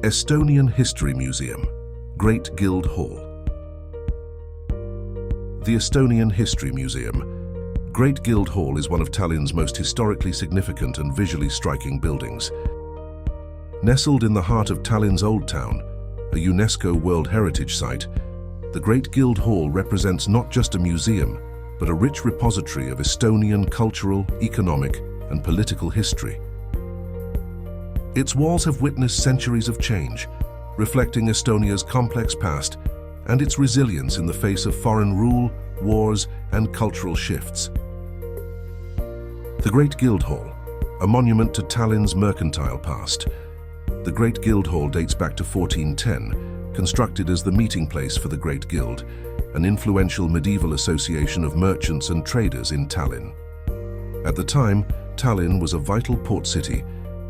Estonian History Museum, Great Guild Hall. The Estonian History Museum, Great Guild Hall is one of Tallinn's most historically significant and visually striking buildings. Nestled in the heart of Tallinn's Old Town, a UNESCO World Heritage Site, the Great Guild Hall represents not just a museum, but a rich repository of Estonian cultural, economic, and political history. Its walls have witnessed centuries of change, reflecting Estonia's complex past and its resilience in the face of foreign rule, wars, and cultural shifts. The Great Guild Hall, a monument to Tallinn's mercantile past. The Great Guild Hall dates back to 1410, constructed as the meeting place for the Great Guild, an influential medieval association of merchants and traders in Tallinn. At the time, Tallinn was a vital port city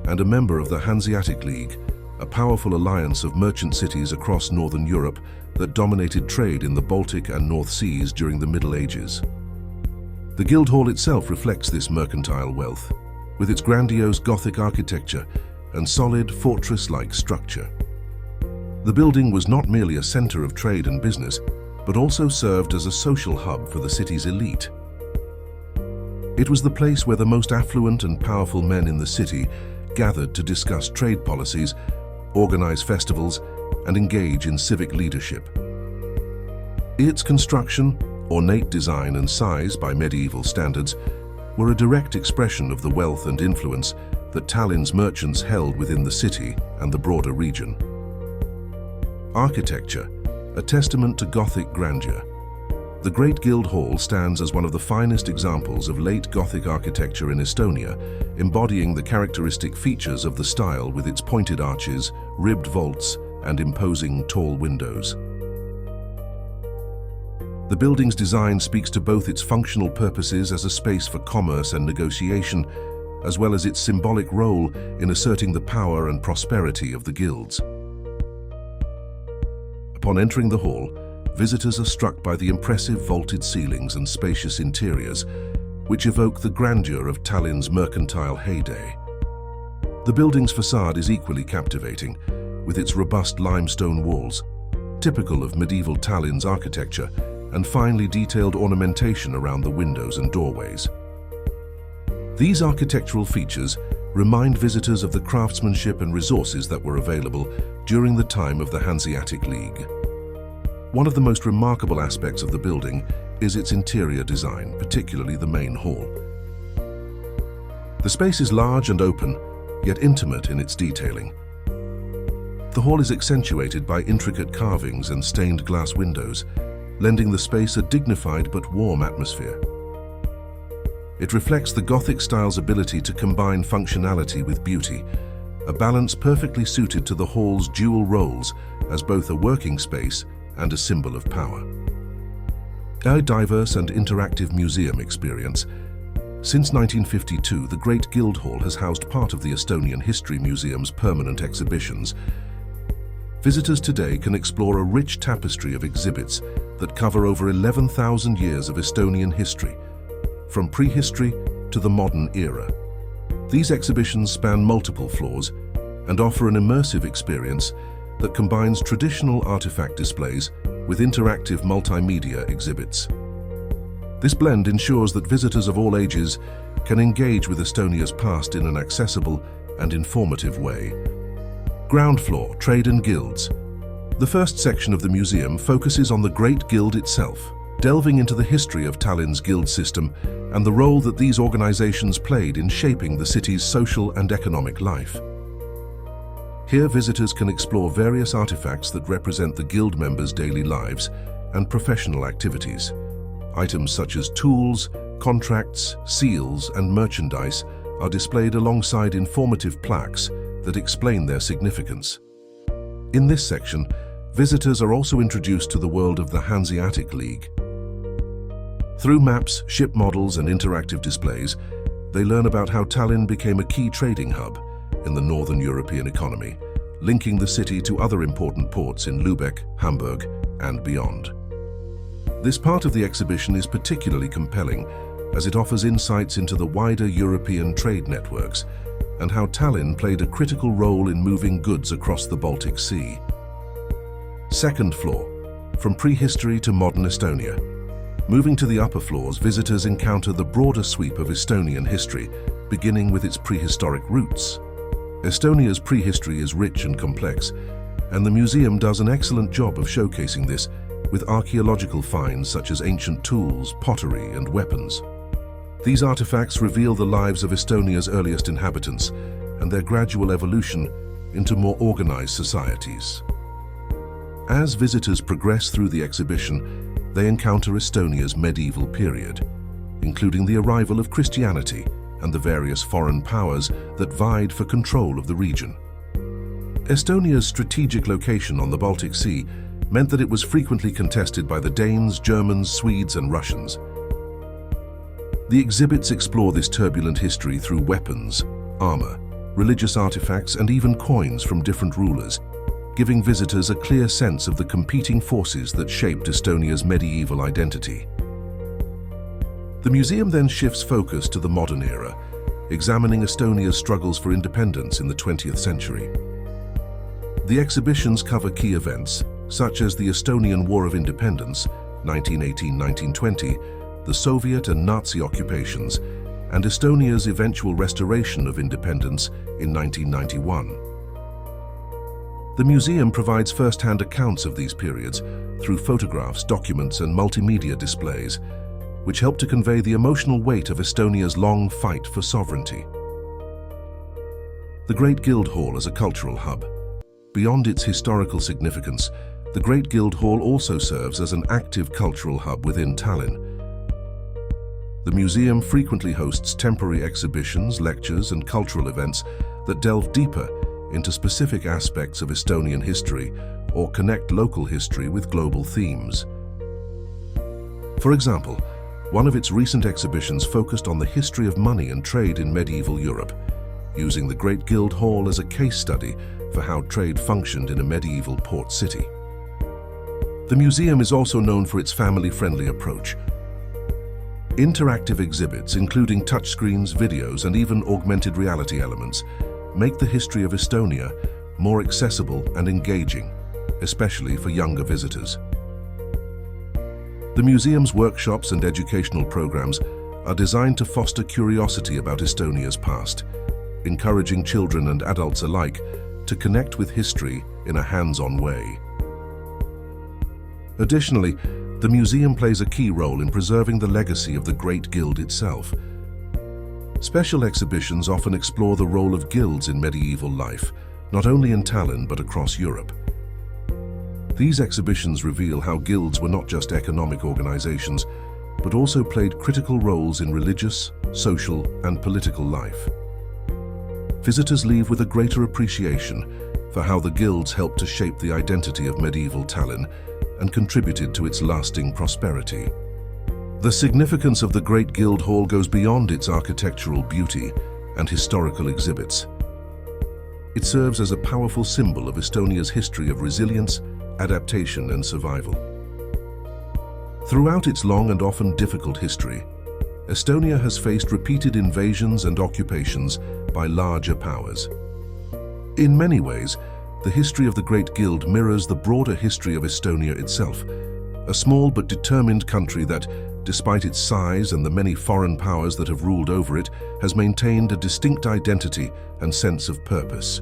and a member of the Hanseatic League, a powerful alliance of merchant cities across northern Europe that dominated trade in the Baltic and North Seas during the Middle Ages. The Guild Hall itself reflects this mercantile wealth, with its grandiose Gothic architecture and solid fortress-like structure. The building was not merely a center of trade and business, but also served as a social hub for the city's elite. It was the place where the most affluent and powerful men in the city gathered to discuss trade policies, organize festivals, and engage in civic leadership. Its construction, ornate design, and size by medieval standards were a direct expression of the wealth and influence that Tallinn's merchants held within the city and the broader region. Architecture, a testament to Gothic grandeur. The Great Guild Hall stands as one of the finest examples of late Gothic architecture in Estonia, embodying the characteristic features of the style with its pointed arches, ribbed vaults, and imposing tall windows. The building's design speaks to both its functional purposes as a space for commerce and negotiation, as well as its symbolic role in asserting the power and prosperity of the guilds. Upon entering the hall, visitors are struck by the impressive vaulted ceilings and spacious interiors, which evoke the grandeur of Tallinn's mercantile heyday. The building's facade is equally captivating, with its robust limestone walls, typical of medieval Tallinn's architecture, and finely detailed ornamentation around the windows and doorways. These architectural features remind visitors of the craftsmanship and resources that were available during the time of the Hanseatic League. One of the most remarkable aspects of the building is its interior design, particularly the main hall. The space is large and open, yet intimate in its detailing. The hall is accentuated by intricate carvings and stained glass windows, lending the space a dignified but warm atmosphere. It reflects the Gothic style's ability to combine functionality with beauty, a balance perfectly suited to the hall's dual roles as both a working space and a symbol of power. A diverse and interactive museum experience. Since 1952, the Great Guild Hall has housed part of the Estonian History Museum's permanent exhibitions. Visitors today can explore a rich tapestry of exhibits that cover over 11,000 years of Estonian history, from prehistory to the modern era. These exhibitions span multiple floors and offer an immersive experience that combines traditional artifact displays with interactive multimedia exhibits. This blend ensures that visitors of all ages can engage with Estonia's past in an accessible and informative way. Ground floor, trade and guilds. The first section of the museum focuses on the Great Guild itself, delving into the history of Tallinn's guild system and the role that these organizations played in shaping the city's social and economic life. Here, visitors can explore various artifacts that represent the guild members' daily lives and professional activities. Items such as tools, contracts, seals, and merchandise are displayed alongside informative plaques that explain their significance. In this section, visitors are also introduced to the world of the Hanseatic League. Through maps, ship models, and interactive displays, they learn about how Tallinn became a key trading hub in the northern European economy, linking the city to other important ports in Lübeck, Hamburg, and beyond. This part of the exhibition is particularly compelling as it offers insights into the wider European trade networks, and how Tallinn played a critical role in moving goods across the Baltic Sea. Second floor, from prehistory to modern Estonia. Moving to the upper floors, visitors encounter the broader sweep of Estonian history, beginning with its prehistoric roots. Estonia's prehistory is rich and complex, and the museum does an excellent job of showcasing this with archaeological finds such as ancient tools, pottery, and weapons. These artifacts reveal the lives of Estonia's earliest inhabitants and their gradual evolution into more organized societies. As visitors progress through the exhibition, they encounter Estonia's medieval period, including the arrival of Christianity and the various foreign powers that vied for control of the region. Estonia's strategic location on the Baltic Sea meant that it was frequently contested by the Danes, Germans, Swedes, and Russians. The exhibits explore this turbulent history through weapons, armor, religious artifacts, and even coins from different rulers, giving visitors a clear sense of the competing forces that shaped Estonia's medieval identity. The museum then shifts focus to the modern era, examining Estonia's struggles for independence in the 20th century. The exhibitions cover key events, such as the Estonian War of Independence, 1918-1920, the Soviet and Nazi occupations, and Estonia's eventual restoration of independence in 1991. The museum provides first-hand accounts of these periods through photographs, documents, and multimedia displays, which help to convey the emotional weight of Estonia's long fight for sovereignty. The Great Guildhall as a cultural hub. Beyond its historical significance, the Great Guildhall also serves as an active cultural hub within Tallinn. The museum frequently hosts temporary exhibitions, lectures, and cultural events that delve deeper into specific aspects of Estonian history or connect local history with global themes. For example, one of its recent exhibitions focused on the history of money and trade in medieval Europe, using the Great Guildhall as a case study for how trade functioned in a medieval port city. The museum is also known for its family-friendly approach. Interactive exhibits, including touchscreens, videos, and even augmented reality elements, make the history of Estonia more accessible and engaging, especially for younger visitors. The museum's workshops and educational programs are designed to foster curiosity about Estonia's past, encouraging children and adults alike to connect with history in a hands-on way. Additionally, the museum plays a key role in preserving the legacy of the Great Guild itself. Special exhibitions often explore the role of guilds in medieval life, not only in Tallinn but across Europe. These exhibitions reveal how guilds were not just economic organizations, but also played critical roles in religious, social, and political life. Visitors leave with a greater appreciation for how the guilds helped to shape the identity of medieval Tallinn and contributed to its lasting prosperity. The significance of the Great Guildhall goes beyond its architectural beauty and historical exhibits. It serves as a powerful symbol of Estonia's history of resilience, adaptation, and survival. Throughout its long and often difficult history, Estonia has faced repeated invasions and occupations by larger powers. In many ways, the history of the Great Guild mirrors the broader history of Estonia itself, a small but determined country that, despite its size and the many foreign powers that have ruled over it, has maintained a distinct identity and sense of purpose.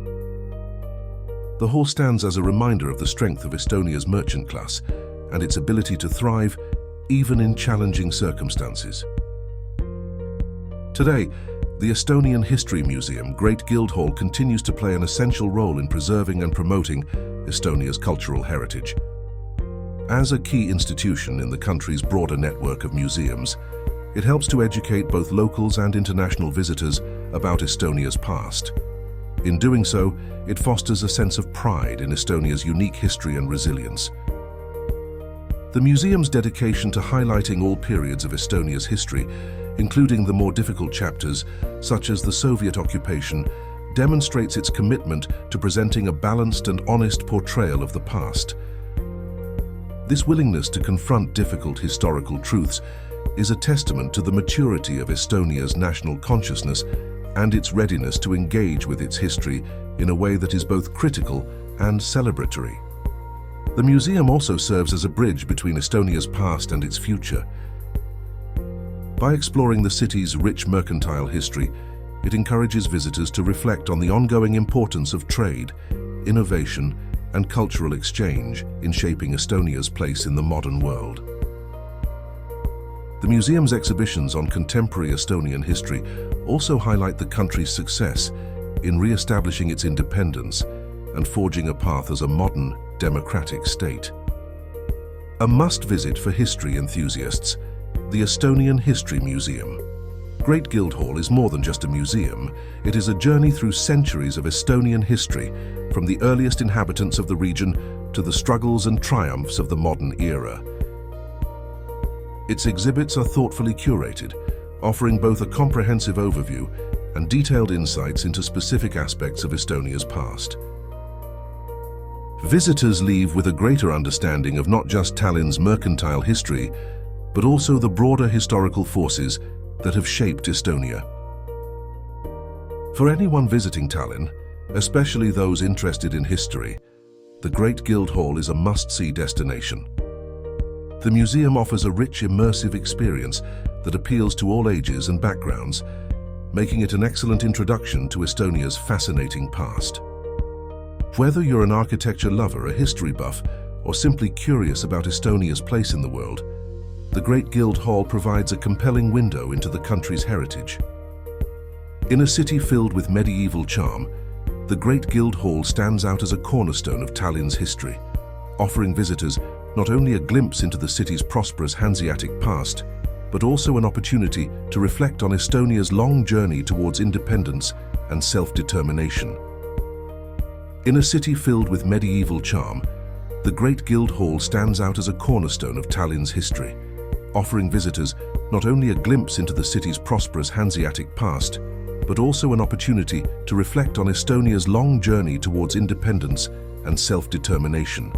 The hall stands as a reminder of the strength of Estonia's merchant class and its ability to thrive even in challenging circumstances. Today, the Estonian History Museum, Great Guildhall, continues to play an essential role in preserving and promoting Estonia's cultural heritage. As a key institution in the country's broader network of museums, it helps to educate both locals and international visitors about Estonia's past. In doing so, it fosters a sense of pride in Estonia's unique history and resilience. The museum's dedication to highlighting all periods of Estonia's history, including the more difficult chapters, such as the Soviet occupation, demonstrates its commitment to presenting a balanced and honest portrayal of the past. This willingness to confront difficult historical truths is a testament to the maturity of Estonia's national consciousness and its readiness to engage with its history in a way that is both critical and celebratory. The museum also serves as a bridge between Estonia's past and its future. By exploring the city's rich mercantile history, it encourages visitors to reflect on the ongoing importance of trade, innovation, and cultural exchange in shaping Estonia's place in the modern world. The museum's exhibitions on contemporary Estonian history also highlight the country's success in re-establishing its independence and forging a path as a modern, democratic state. A must-visit for history enthusiasts, the Estonian History Museum. Great Guildhall is more than just a museum. It is a journey through centuries of Estonian history, from the earliest inhabitants of the region to the struggles and triumphs of the modern era. Its exhibits are thoughtfully curated, offering both a comprehensive overview and detailed insights into specific aspects of Estonia's past. Visitors leave with a greater understanding of not just Tallinn's mercantile history, but also the broader historical forces that have shaped Estonia. For anyone visiting Tallinn, especially those interested in history, the Great Guildhall is a must-see destination. The museum offers a rich, immersive experience that appeals to all ages and backgrounds, making it an excellent introduction to Estonia's fascinating past. Whether you're an architecture lover, a history buff, or simply curious about Estonia's place in the world, the Great Guildhall provides a compelling window into the country's heritage. In a city filled with medieval charm, the Great Guildhall stands out as a cornerstone of Tallinn's history, offering visitors not only a glimpse into the city's prosperous Hanseatic past, but also an opportunity to reflect on Estonia's long journey towards independence and self-determination. In a city filled with medieval charm, the Great Guildhall stands out as a cornerstone of Tallinn's history, offering visitors not only a glimpse into the city's prosperous Hanseatic past, but also an opportunity to reflect on Estonia's long journey towards independence and self-determination.